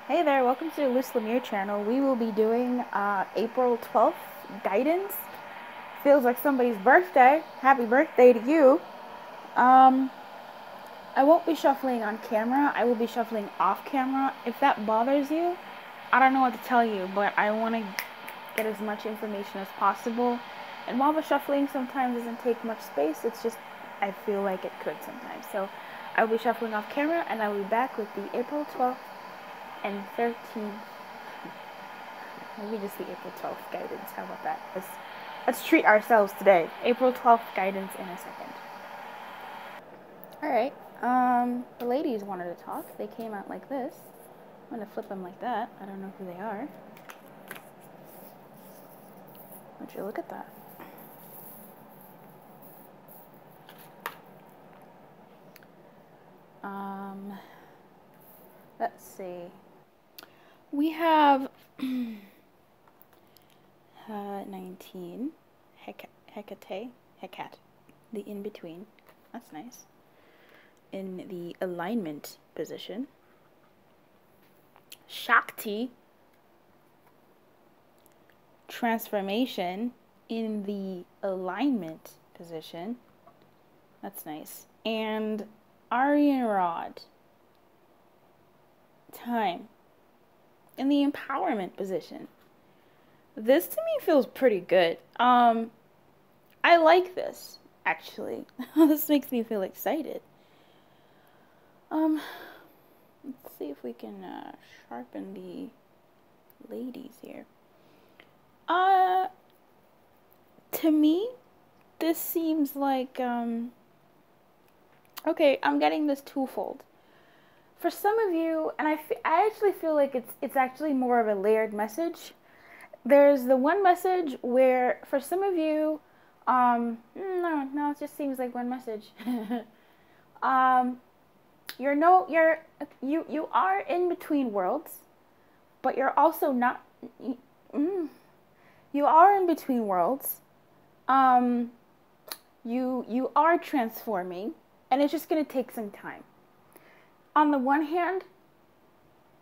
Hey there, welcome to the Lumiere channel. We will be doing April 12th guidance. Feels like somebody's birthday. Happy birthday to you. I won't be shuffling on camera. I will be shuffling off camera. If that bothers you, I don't know what to tell you, but I want to get as much information as possible. And while the shuffling sometimes doesn't take much space, it's just I feel like it could sometimes. So I will be shuffling off camera, and I will be back with the April 12th and 13th, maybe just the April 12th guidance. How about that? Let's treat ourselves today. April 12th guidance in a second. Alright, the ladies wanted to talk. They came out like this. I'm going to flip them like that. I don't know who they are. Would you look at that? Let's see. We have 19, Hecate, the in-between. That's nice. In the alignment position. Shakti, transformation, in the alignment position. That's nice. And Aryan Rod, time, in the empowerment position. This to me feels pretty good. I like this, actually. This makes me feel excited. Let's see if we can sharpen the ladies here. To me, this seems like, okay, I'm getting this twofold. For some of you, and I actually feel like it's actually more of a layered message. There's the one message where, for some of you, no, it just seems like one message. You are in between worlds, but you're also not. You are in between worlds. You are transforming, and it's just gonna take some time. On the one hand,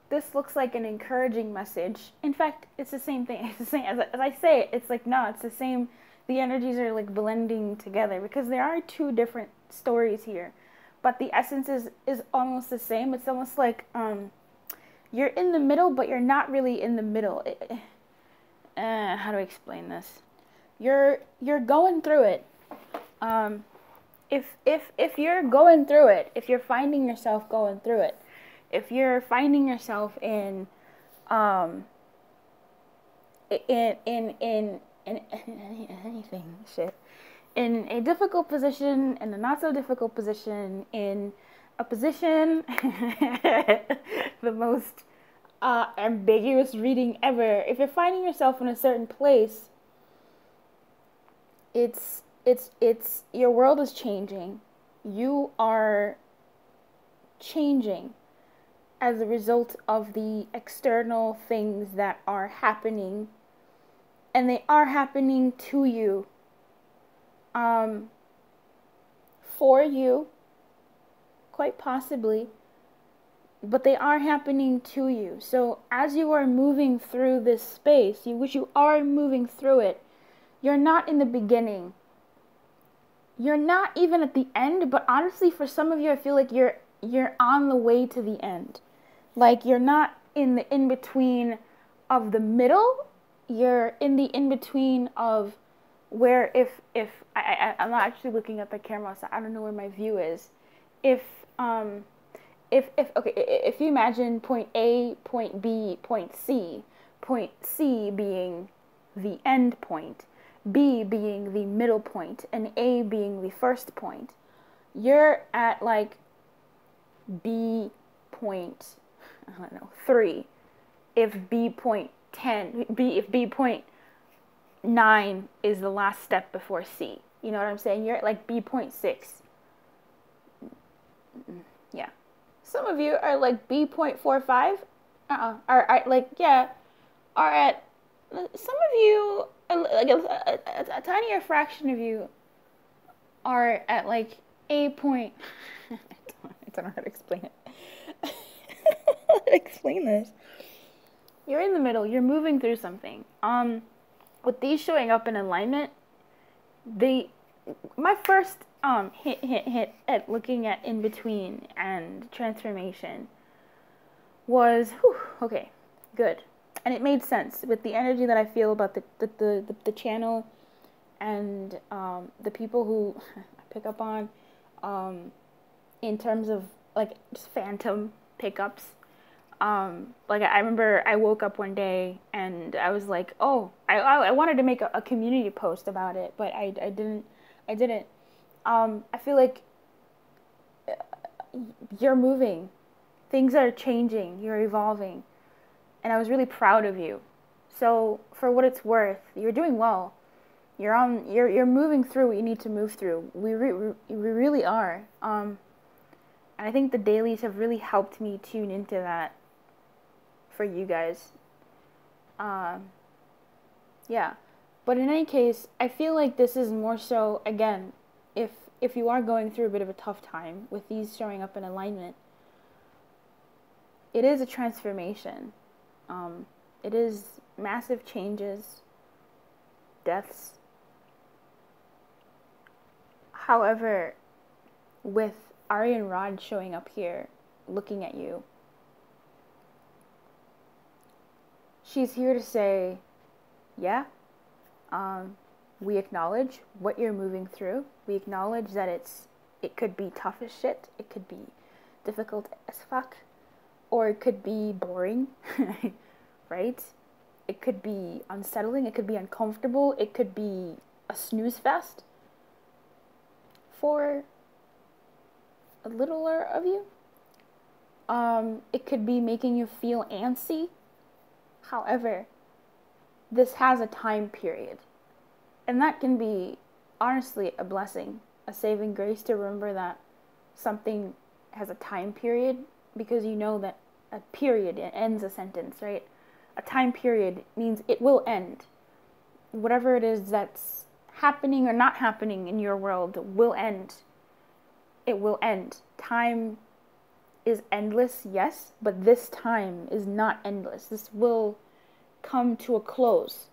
this looks like an encouraging message. In fact, it's the same thing. It's the same as I say it. It's like, no, it's the same. The energies are like blending together because there are two different stories here, but the essence is almost the same. It's almost like you're in the middle, but you're not really in the middle. How do I explain this? You're going through it. If you're going through it, if you're finding yourself going through it, if you're finding yourself in anything, shit, in a difficult position, in a not so difficult position, in a position, the most ambiguous reading ever. If you're finding yourself in a certain place, it's your world is changing. You are changing as a result of the external things that are happening, and they are happening to you, for you, quite possibly, but they are happening to you. So as you are moving through this space, which you are moving through it, you're not in the beginning. You're not even at the end, but honestly, for some of you, I feel like you're on the way to the end. Like, you're not in the in-between of the middle. You're in the in-between of where I'm not actually looking at the camera, so I don't know where my view is. If you imagine point A, point B, point C being the end point, B being the middle point, and A being the first point, you're at like B point, I don't know, 3. If B point 10, if B point 9 is the last step before C. You know what I'm saying? You're at like B point 6. Yeah. Some of you are like B.45. Are at, some of you, like a tinier fraction of you are at like A point. I don't know how to explain it. to explain this. You're in the middle. You're moving through something. With these showing up in alignment, my first hit at looking at in between and transformation was, okay, good. And it made sense with the energy that I feel about the channel and the people who I pick up on, in terms of like just phantom pickups. Like I remember I woke up one day and I was like, oh, I wanted to make a community post about it, but I didn't. I feel like you're moving, things are changing, you're evolving, and I was really proud of you. So for what it's worth, you're doing well. You're moving through what you need to move through. We really are. And I think the dailies have really helped me tune into that for you guys. Yeah. But in any case, I feel like this is more so, again, if you are going through a bit of a tough time with these showing up in alignment, it is a transformation. It is massive changes, deaths. However, with Aryan Rod showing up here, looking at you, she's here to say, yeah, we acknowledge what you're moving through. We acknowledge that it could be tough as shit. It could be difficult as fuck. Or it could be boring, right? It could be unsettling. It could be uncomfortable. It could be a snooze fest for a littler of you. It could be making you feel antsy. However, this has a time period. And that can be, honestly, a blessing, a saving grace to remember that something has a time period, because you know that a period ends a sentence, right? A time period means it will end. Whatever it is that's happening or not happening in your world will end. It will end. Time is endless, yes, but this time is not endless. This will come to a close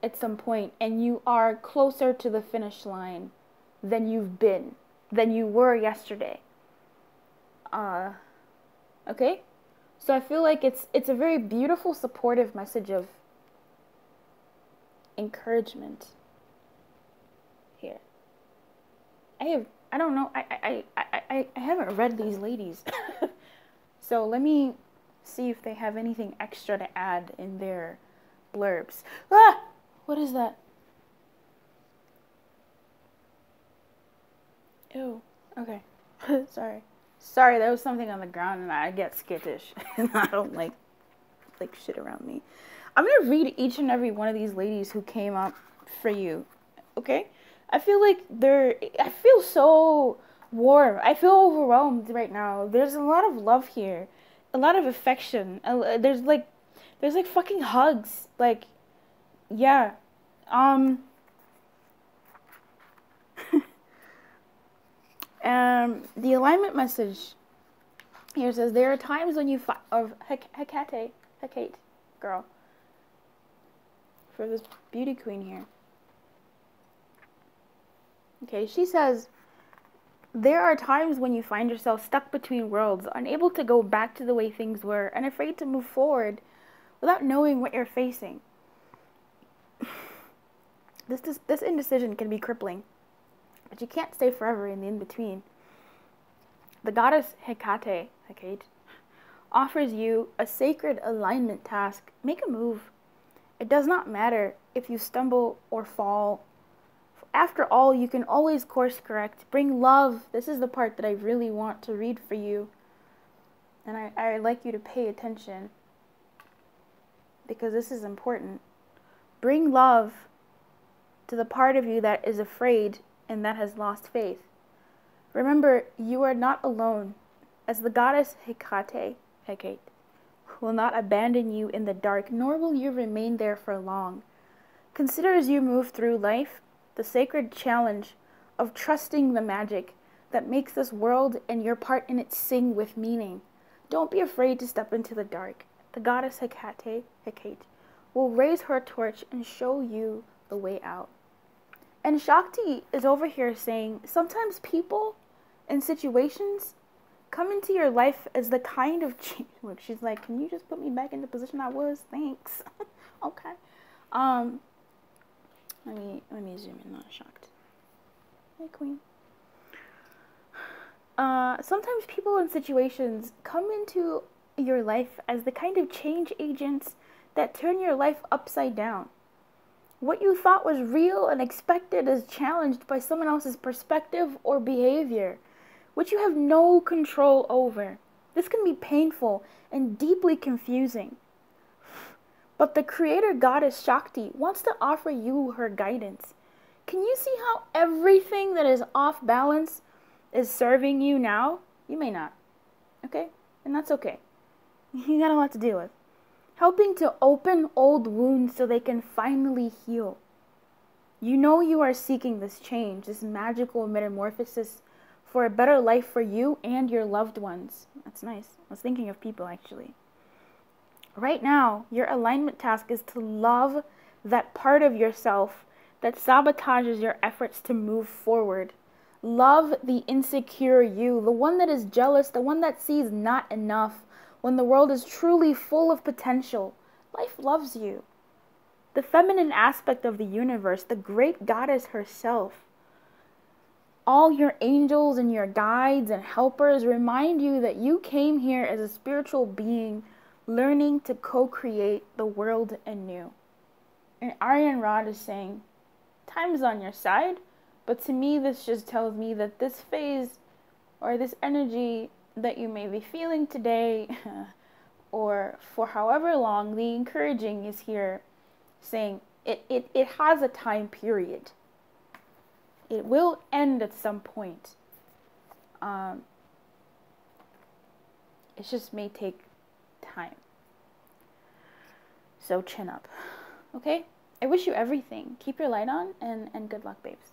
at some point, and you are closer to the finish line than you've been, than you were yesterday. Okay? So I feel like it's a very beautiful, supportive message of encouragement here. I don't know, I haven't read these ladies. So let me see if they have anything extra to add in their blurbs. Ah! What is that? Ew. Okay. Sorry, there was something on the ground and I get skittish. And I don't like shit around me. I'm gonna read each and every one of these ladies who came up for you. Okay? I feel like I feel so warm. I feel overwhelmed right now. There's a lot of love here. A lot of affection. There's like fucking hugs. Like, yeah. The alignment message here says, there are times when you Hecate, girl, for this beauty queen here. Okay, she says, there are times when you find yourself stuck between worlds, unable to go back to the way things were, and afraid to move forward without knowing what you're facing. This indecision can be crippling, but you can't stay forever in the in-between. The goddess Hecate, offers you a sacred alignment task. Make a move. It does not matter if you stumble or fall. After all, you can always course correct. Bring love. This is the part that I really want to read for you. And I'd like you to pay attention, because this is important. Bring love to the part of you that is afraid and that has lost faith. Remember, you are not alone, as the goddess Hecate will not abandon you in the dark, nor will you remain there for long. Consider as you move through life the sacred challenge of trusting the magic that makes this world and your part in it sing with meaning. Don't be afraid to step into the dark. The goddess Hecate, will raise her torch and show you the way out. And Shakti is over here saying, sometimes people and situations come into your life as the kind of change. Look, she's like, can you just put me back in the position I was? Thanks. Okay. Let me zoom in, not shocked. Hey, queen. Sometimes people and situations come into your life as the kind of change agents that turn your life upside down. What you thought was real and expected is challenged by someone else's perspective or behavior, which you have no control over. This can be painful and deeply confusing. But the creator goddess Shakti wants to offer you her guidance. Can you see how everything that is off balance is serving you now? You may not. Okay? And that's okay. You got a lot to deal with. Helping to open old wounds so they can finally heal. You know you are seeking this change, this magical metamorphosis for a better life for you and your loved ones. That's nice. I was thinking of people actually. Right now, your alignment task is to love that part of yourself that sabotages your efforts to move forward. Love the insecure you, the one that is jealous, the one that sees not enough when the world is truly full of potential. Life loves you. The feminine aspect of the universe, the great goddess herself. All your angels and your guides and helpers remind you that you came here as a spiritual being learning to co-create the world anew. And Aryan Rod is saying, time is on your side, but to me this just tells me that this phase or this energy that you may be feeling today or for however long, the encouraging is here saying it has a time period. It will end at some point. It just may take time. So chin up. Okay? I wish you everything. Keep your light on and good luck, babes.